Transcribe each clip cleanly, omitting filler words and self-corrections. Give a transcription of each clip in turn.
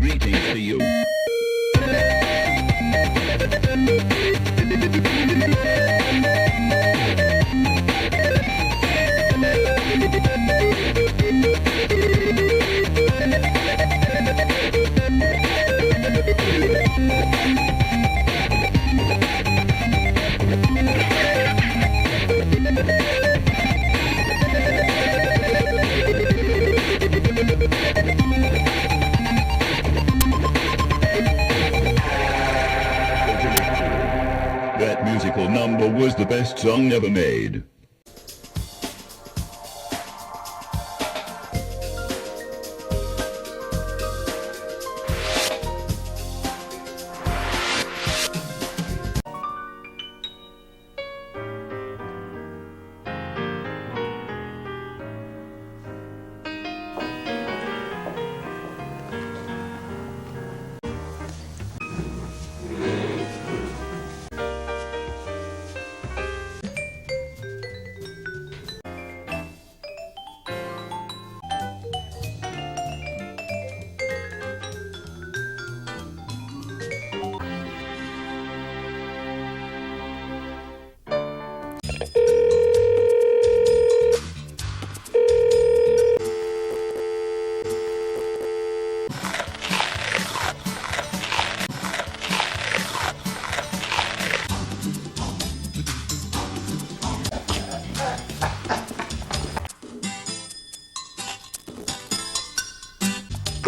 greetings to you. That musical number was the best song ever made.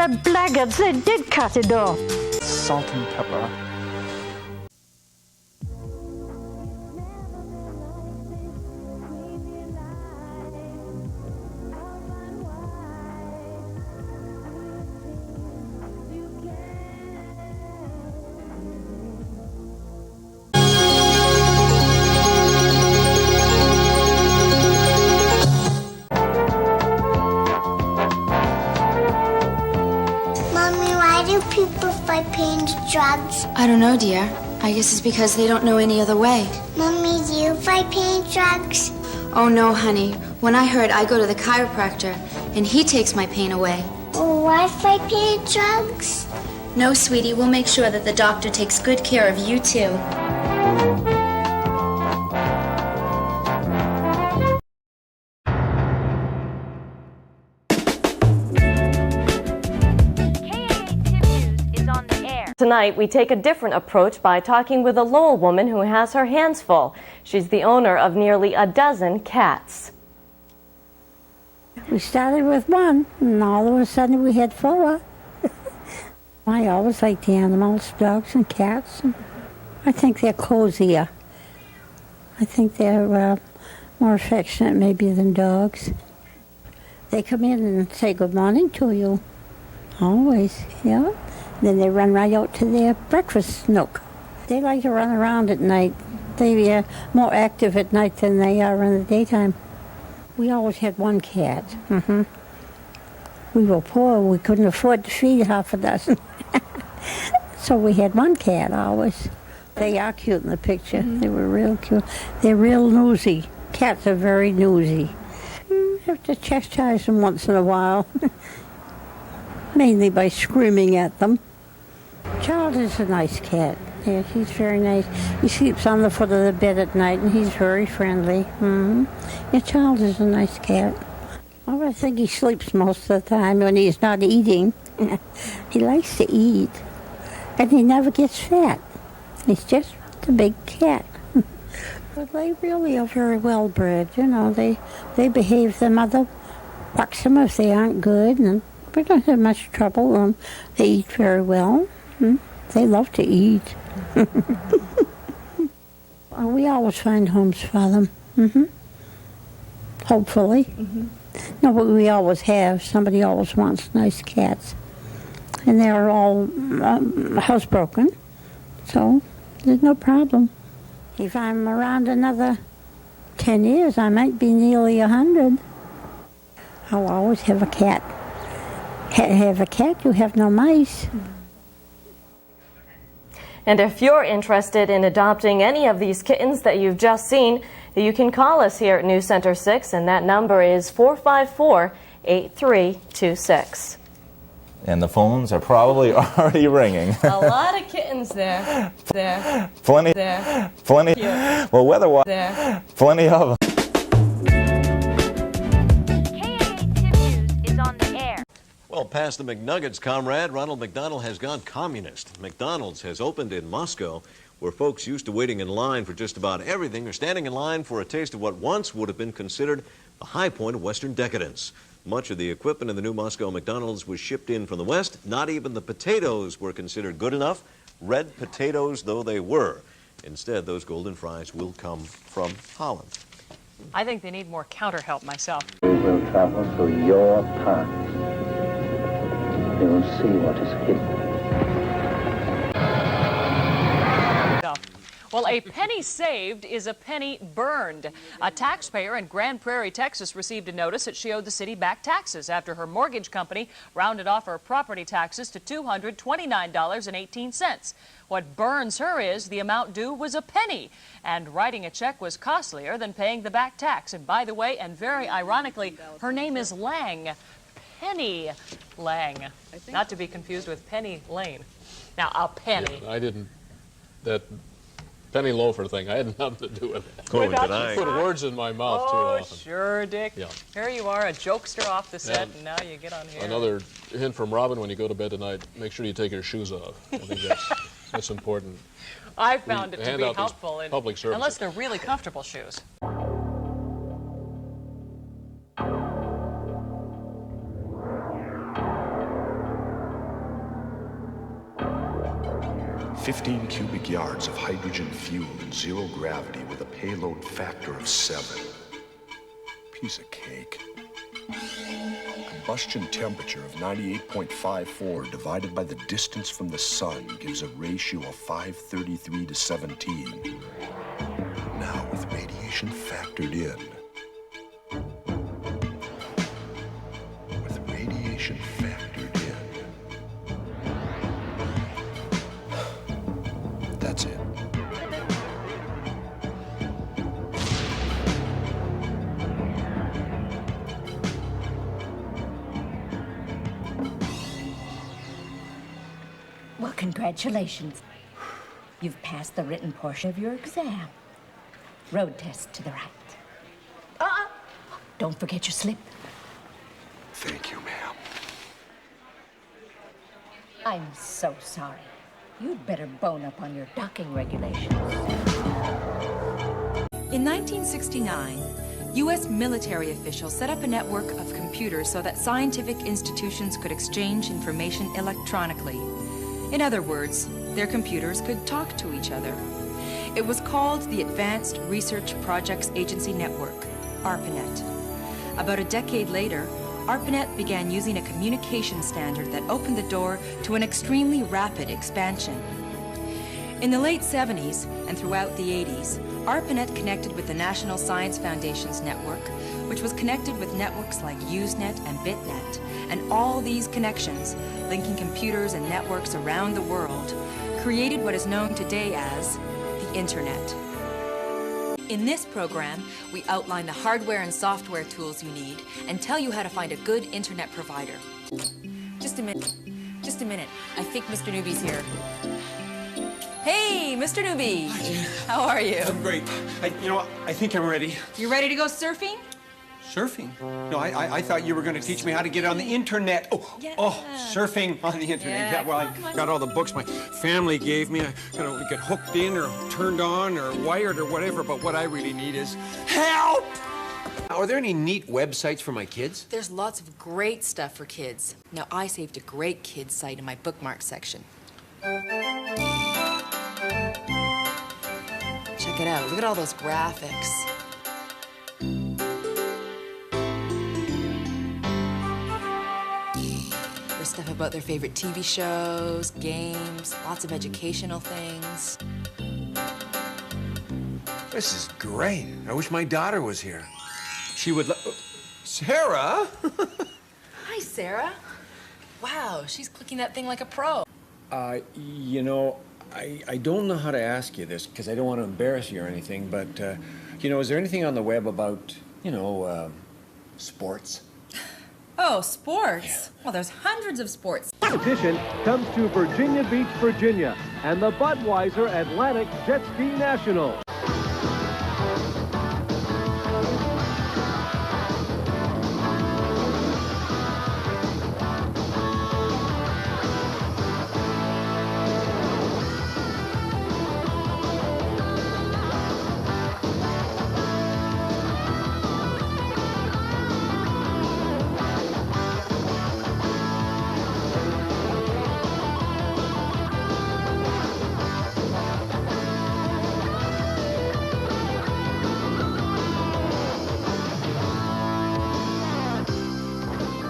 The blackguards, they did cut it off. Salt and pepper. People fight pain drugs. I don't know, dear. I guess it's because they don't know any other way. Mommy, do you fight pain drugs? Oh, no, honey. When I hurt, I go to the chiropractor, and he takes my pain away. Oh, why fight pain drugs? No, sweetie, we'll make sure that the doctor takes good care of you, too. Tonight, we take a different approach by talking with a Lowell woman who has her hands full. She's the owner of nearly a dozen cats. We started with one, and all of a sudden we had 4. I always liked the animals, dogs and cats. I think they're cozier. I think they're more affectionate maybe than dogs. They come in and say good morning to you. Always, yeah. Then they run right out to their breakfast nook. They like to run around at night. They're more active at night than they are in the daytime. We always had one cat. We were poor. We couldn't afford to feed half a dozen. So we had one cat always. They are cute in the picture. They were real cute. They're real newsy. Cats are very newsy. You have to chastise them once in a while. Mainly by screaming at them. Child is a nice cat. Yeah, he's very nice. He sleeps on the foot of the bed at night, and he's very friendly. Yeah, Child is a nice cat. Well, I think he sleeps most of the time when he's not eating. He likes to eat, and he never gets fat. He's just a big cat. But they really are very well bred. You know, they behave. Their mother bucks them if they aren't good, and we don't have much trouble. They eat very well. They love to eat. We always find homes for them. Hopefully. No, but we always have. Somebody always wants nice cats. And they're all housebroken. So there's no problem. If I'm around another 10 years, I might be nearly 100. I'll always have a cat. Have a cat, you have no mice. And if you're interested in adopting any of these kittens that you've just seen, you can call us here at News Center 6, and that number is 454-8326. And the phones are probably already ringing. A lot of kittens there. Plenty. There. Plenty. Yeah. Well, weather-wise, There. plenty of them. Well, past the McNuggets, comrade, Ronald McDonald has gone communist. McDonald's has opened in Moscow, where folks used to waiting in line for just about everything are standing in line for a taste of what once would have been considered the high point of Western decadence. Much of the equipment in the new Moscow McDonald's was shipped in from the West. Not even the potatoes were considered good enough, red potatoes though they were. Instead, those golden fries will come from Holland. I think they need more counter help myself. We will travel through your path. You will see what is hidden. Well, a penny saved is a penny burned. A taxpayer in Grand Prairie, Texas received a notice that she owed the city back taxes after her mortgage company rounded off her property taxes to $229.18. What burns her is the amount due was a penny, and writing a check was costlier than paying the back tax. And by the way, and very ironically, her name is Lang. Penny Lang. Not to be confused with Penny Lane. Now, a penny. Yeah, I didn't. That penny loafer thing, I had nothing to do with it. Oh, did I? Put words in my mouth too often. Sure, Dick. Yeah. Here you are, a jokester off the set, and now you get on here. Another hint from Robin: when you go to bed tonight, make sure you take your shoes off. I think that's important. I found it to hand be out these helpful, public services. unless they're really comfortable shoes. 15 cubic yards of hydrogen fuel in zero gravity with a payload factor of 7. Piece of cake. Combustion temperature of 98.54 divided by the distance from the sun gives a ratio of 533 to 17. Now with radiation factored in. With radiation factored in. That's it. Well, congratulations. You've passed the written portion of your exam. Road test to the right. Don't forget your slip. Thank you, ma'am. I'm so sorry. You'd better bone up on your docking regulations. In 1969, U.S. military officials set up a network of computers so that scientific institutions could exchange information electronically. In other words, their computers could talk to each other. It was called the Advanced Research Projects Agency Network, AARPANET. About a decade later, AARPANET began using a communication standard that opened the door to an extremely rapid expansion. In the late 70s and throughout the 80s, AARPANET connected with the National Science Foundation's network, which was connected with networks like Usenet and BitNet. And all these connections, linking computers and networks around the world, created what is known today as the Internet. In this program, we outline the hardware and software tools you need and tell you how to find a good internet provider. Just a minute. Just a minute. I think Mr. Newby's here. Hey, Mr. Newby. Hi, Jan. How are you? I'm great. You know what? I think I'm ready. You ready to go surfing? Surfing? No, I thought you were going to teach me how to get on the internet. Oh, surfing on the internet. Yeah, well, I got all the books my family gave me. I got to get hooked in or turned on or wired or whatever, but what I really need is help! Are there any neat websites for my kids? There's lots of great stuff for kids. Now, I saved a great kids site in my bookmark section. Check it out. Look at all those graphics. There's stuff about their favorite TV shows, games, lots of educational things. This is great. I wish my daughter was here. She would Sarah? Hi, Sarah. Wow, she's clicking that thing like a pro. You know, I don't know how to ask you this because I don't want to embarrass you or anything, but, you know, is there anything on the web about, you know, sports? Oh, sports. Well, there's hundreds of sports. Competition comes to Virginia Beach, Virginia, and the Budweiser Atlantic Jet Ski National.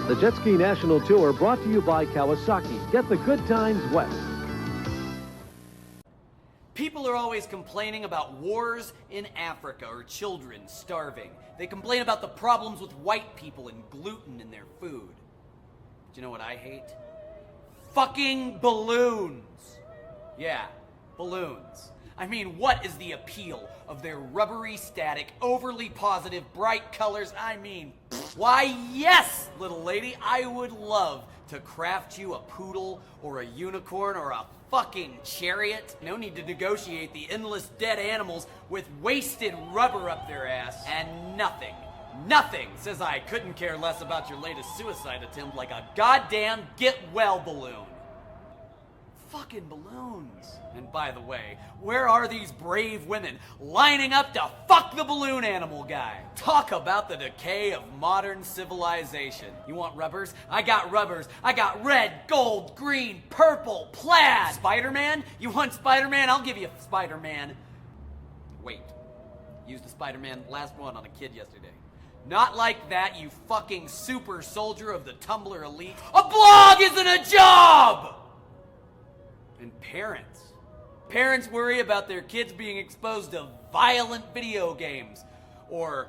The Jet Ski National Tour brought to you by Kawasaki. Get the good times west. People are always complaining about wars in Africa or children starving. They complain about the problems with white people and gluten in their food. Do you know what I hate? Fucking balloons. Yeah, balloons. I mean, what is the appeal of their rubbery, static, overly positive, bright colors? I mean, why, yes, little lady, I would love to craft you a poodle or a unicorn or a fucking chariot. No need to negotiate the endless dead animals with wasted rubber up their ass. And nothing says I couldn't care less about your latest suicide attempt like a goddamn get-well balloon. Fucking balloons. And by the way, where are these brave women lining up to fuck the balloon animal guy? Talk about the decay of modern civilization. You want rubbers? I got rubbers. I got red, gold, green, purple, plaid. Spider-Man? You want Spider-Man? I'll give you Spider-Man. Wait. Used a Spider-Man last one on a kid yesterday. Not like that, you fucking super soldier of the Tumblr elite. A blog isn't a job! And parents worry about their kids being exposed to violent video games or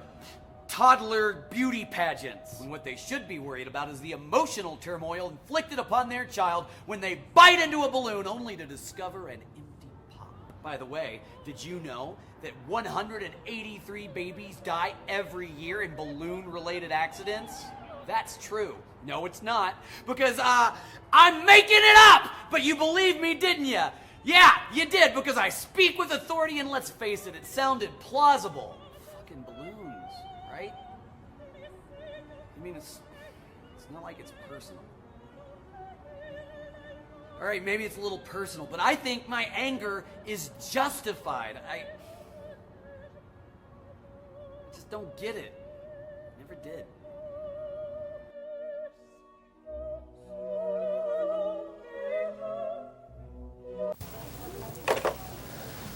toddler beauty pageants, when what they should be worried about is the emotional turmoil inflicted upon their child when they bite into a balloon only to discover an empty pop. By the way, did you know that 183 babies die every year in balloon-related accidents? That's true. No, it's not. Because, I'm making it up! But you believed me, didn't you? Yeah, you did, because I speak with authority, and let's face it, it sounded plausible. Fucking balloons, right? I mean, it's not like it's personal. Alright, maybe it's a little personal, but I think my anger is justified. I just don't get it. Never did.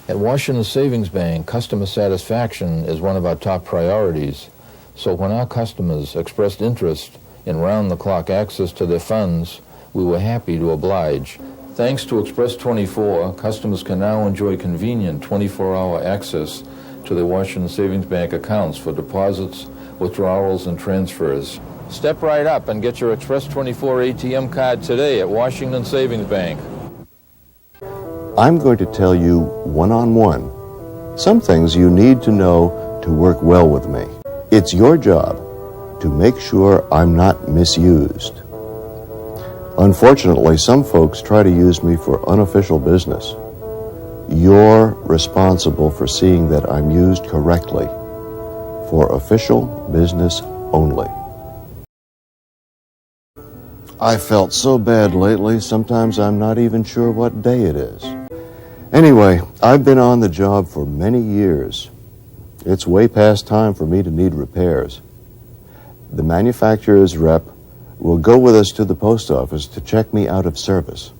At Washington Savings Bank, customer satisfaction is one of our top priorities. So when our customers expressed interest in round-the-clock access to their funds, we were happy to oblige. Thanks to Express 24, customers can now enjoy convenient 24-hour access to their Washington Savings Bank accounts for deposits, withdrawals, and transfers. Step right up and get your Express 24 ATM card today at Washington Savings Bank. I'm going to tell you one-on-one some things you need to know to work well with me. It's your job to make sure I'm not misused. Unfortunately, some folks try to use me for unofficial business. You're responsible for seeing that I'm used correctly for official business only. I felt so bad lately, sometimes I'm not even sure what day it is. Anyway, I've been on the job for many years. It's way past time for me to need repairs. The manufacturer's rep will go with us to the post office to check me out of service.